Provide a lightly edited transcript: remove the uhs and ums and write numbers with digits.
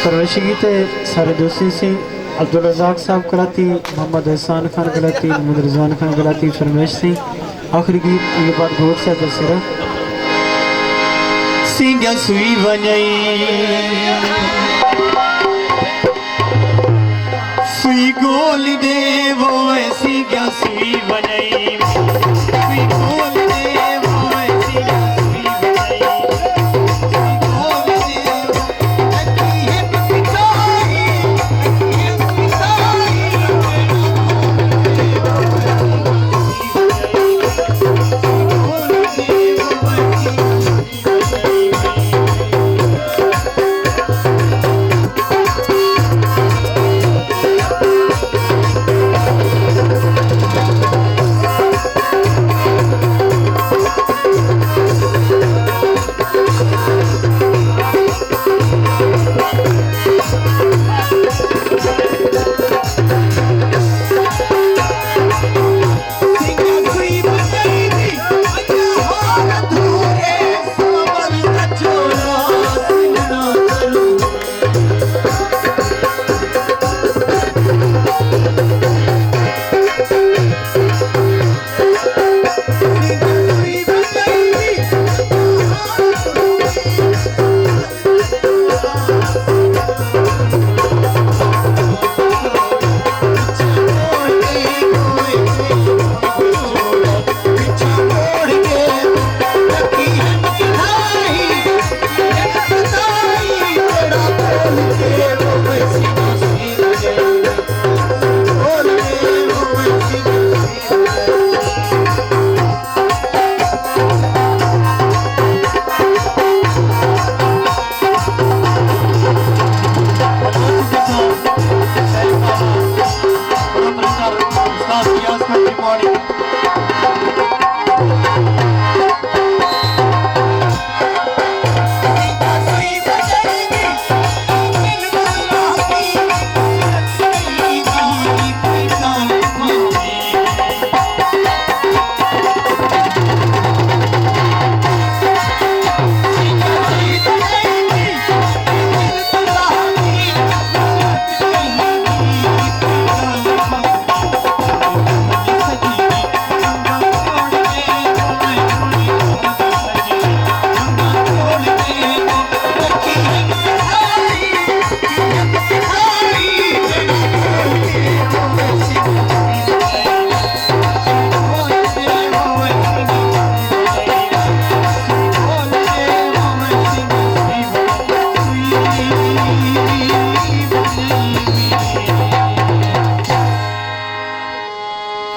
फरमाइशी गीत सारे दोस्ती से अब्दुल रज़ाक साहब गलाती, मोहम्मद एहसान खान गलाती, मोहम्मद रिजवान खान गलाती फरमाइश थी। आखिरी गीत ये बात घोट से दसरा सिंगा सुई वञई सुई गोली दे वो सिंगा सुई